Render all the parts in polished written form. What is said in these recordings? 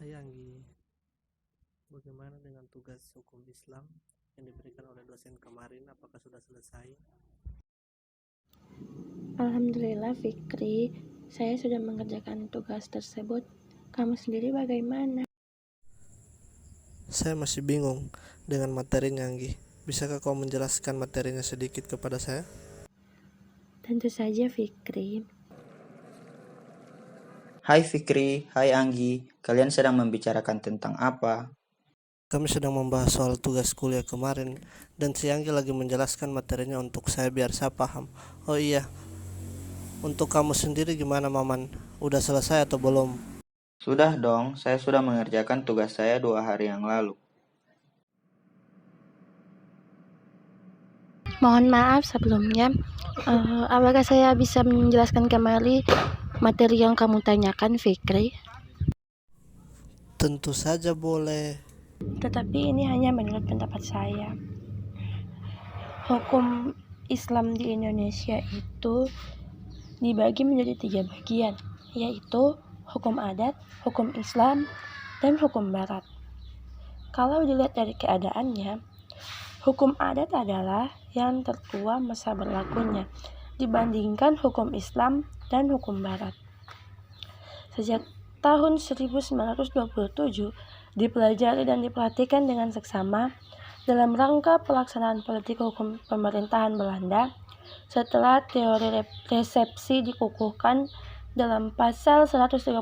Hai Anggi, bagaimana dengan tugas hukum Islam yang diberikan oleh dosen kemarin? Apakah sudah selesai? Alhamdulillah Fikri, saya sudah mengerjakan tugas tersebut. Kamu sendiri bagaimana? Saya masih bingung dengan materinya Anggi. Bisakah kau menjelaskan materinya sedikit kepada saya? Tentu saja Fikri. Hai Fikri, hai Anggi, kalian sedang membicarakan tentang apa? Kami sedang membahas soal tugas kuliah kemarin dan si Anggi lagi menjelaskan materinya untuk saya biar saya paham. Oh iya, untuk kamu sendiri gimana Maman? Udah selesai atau belum? Sudah dong, saya sudah mengerjakan tugas saya 2 hari yang lalu. Mohon maaf sebelumnya, apakah saya bisa menjelaskan kembali materi yang kamu tanyakan Fikri? Tentu saja boleh. Tetapi ini hanya menurut pendapat saya. Hukum Islam di Indonesia itu dibagi menjadi 3 bagian, yaitu hukum adat, hukum Islam, dan hukum barat. Kalau dilihat dari keadaannya, hukum adat adalah yang tertua masa berlakunya dibandingkan hukum Islam dan hukum barat. Sejak tahun 1927 dipelajari dan diperhatikan dengan seksama dalam rangka pelaksanaan politik hukum pemerintahan Belanda setelah teori resepsi dikukuhkan dalam pasal 134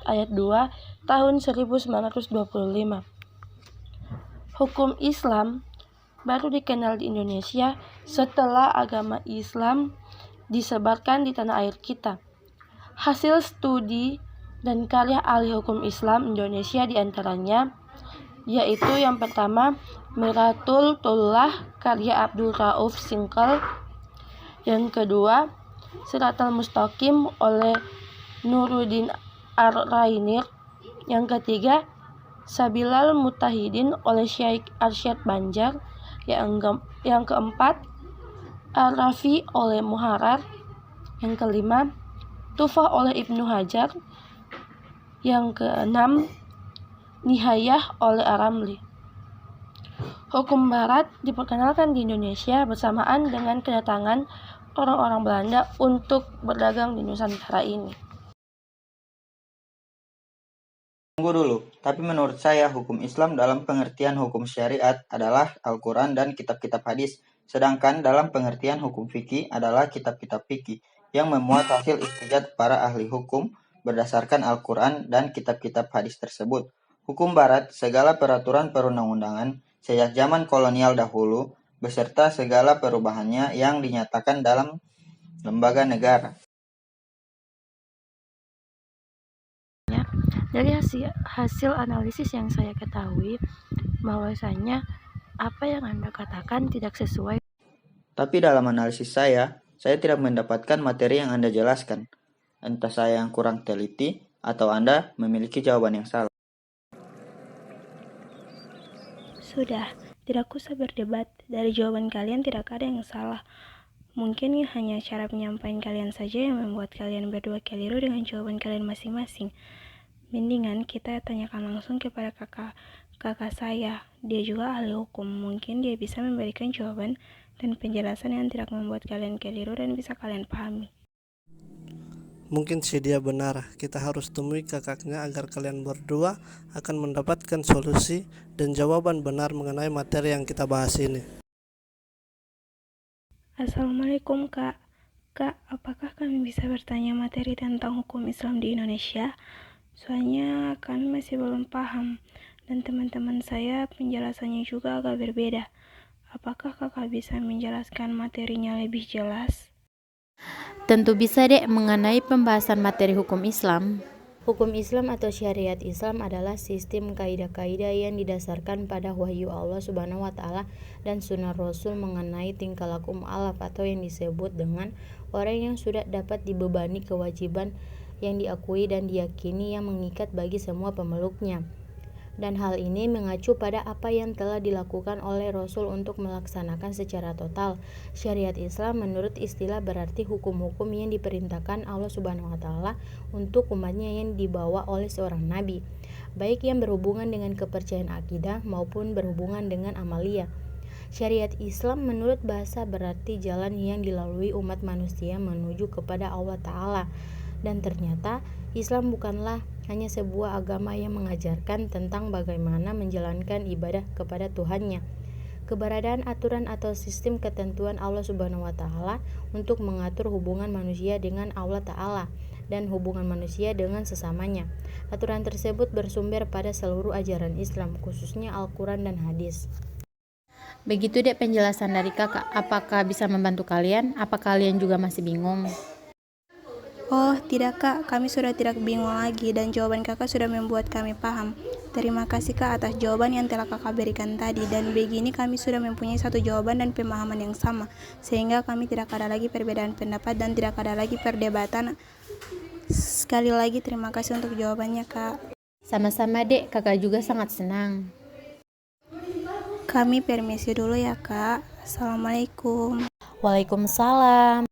ayat 2 tahun 1925. Hukum Islam baru dikenal di Indonesia setelah agama Islam disebarkan di tanah air kita. Hasil studi dan karya ahli hukum Islam Indonesia diantaranya yaitu yang pertama Miratul Tullah karya Abdul Rauf Singkel, yang kedua Siratal Mustaqim oleh Nuruddin Ar-Rainir, yang ketiga Sabilal Mutahidin oleh Syekh Arsyad Banjar, yang keempat Ar-Rafi oleh Muharrar, yang kelima Tufah oleh Ibnu Hajar, yang keenam Nihayah oleh Aramli. Hukum barat diperkenalkan di Indonesia bersamaan dengan kedatangan orang-orang Belanda untuk berdagang di Nusantara ini. Tunggu dulu, tapi menurut saya hukum Islam dalam pengertian hukum syariat adalah Al-Quran dan kitab-kitab hadis, sedangkan dalam pengertian hukum fikih adalah kitab-kitab fikih yang memuat hasil ijtihad para ahli hukum berdasarkan Al-Quran dan kitab-kitab hadis tersebut. Hukum barat, segala peraturan perundang-undangan sejak zaman kolonial dahulu, beserta segala perubahannya yang dinyatakan dalam lembaga negara. Dari hasil analisis yang saya ketahui, bahwasanya apa yang Anda katakan tidak sesuai. Tapi dalam analisis saya tidak mendapatkan materi yang Anda jelaskan. Entah saya yang kurang teliti atau Anda memiliki jawaban yang salah. Sudah, tidak usah berdebat. Dari jawaban kalian tidak ada yang salah. Mungkin hanya cara penyampaian kalian saja yang membuat kalian berdua keliru dengan jawaban kalian masing-masing. Mendingan kita tanyakan langsung kepada kakak saya. Dia juga ahli hukum. Mungkin dia bisa memberikan jawaban dan penjelasan yang tidak membuat kalian keliru dan bisa kalian pahami. Mungkin sih dia benar. Kita harus temui kakaknya agar kalian berdua akan mendapatkan solusi dan jawaban benar mengenai materi yang kita bahas ini. Assalamualaikum Kak. Kak, apakah kami bisa bertanya materi tentang hukum Islam di Indonesia? Soalnya kami masih belum paham dan teman-teman saya penjelasannya juga agak berbeda. Apakah kakak bisa menjelaskan materinya lebih jelas? Tentu bisa dek, mengenai pembahasan materi hukum Islam. Hukum Islam atau syariat Islam adalah sistem kaidah-kaidah yang didasarkan pada wahyu Allah Subhanahu wa taala dan sunnah Rasul mengenai tingkah laku mu'alaf atau yang disebut dengan orang yang sudah dapat dibebani kewajiban yang diakui dan diyakini yang mengikat bagi semua pemeluknya. Dan hal ini mengacu pada apa yang telah dilakukan oleh Rasul untuk melaksanakan secara total. Syariat Islam menurut istilah berarti hukum-hukum yang diperintahkan Allah Subhanahu wa taala untuk umatnya yang dibawa oleh seorang nabi. baik yang berhubungan dengan kepercayaan akidah maupun berhubungan dengan amalia. Syariat Islam menurut bahasa berarti jalan yang dilalui umat manusia menuju kepada Allah Ta'ala. Dan ternyata Islam bukanlah hanya sebuah agama yang mengajarkan tentang bagaimana menjalankan ibadah kepada Tuhannya. Keberadaan aturan atau sistem ketentuan Allah Subhanahu wa Ta'ala untuk mengatur hubungan manusia dengan Allah Ta'ala dan hubungan manusia dengan sesamanya. Aturan tersebut bersumber pada seluruh ajaran Islam, khususnya Al-Quran dan hadis. Begitu dek penjelasan dari kakak. Apakah bisa membantu kalian? Apa kalian juga masih bingung? Oh, tidak kak, kami sudah tidak bingung lagi dan jawaban kakak sudah membuat kami paham. Terima kasih kak atas jawaban yang telah kakak berikan tadi, dan begini kami sudah mempunyai satu jawaban dan pemahaman yang sama, sehingga kami tidak ada lagi perbedaan pendapat dan tidak ada lagi perdebatan. Sekali lagi terima kasih untuk jawabannya kak. Sama-sama dek, kakak juga sangat senang. Kami permisi dulu ya kak. Assalamualaikum. Waalaikumsalam.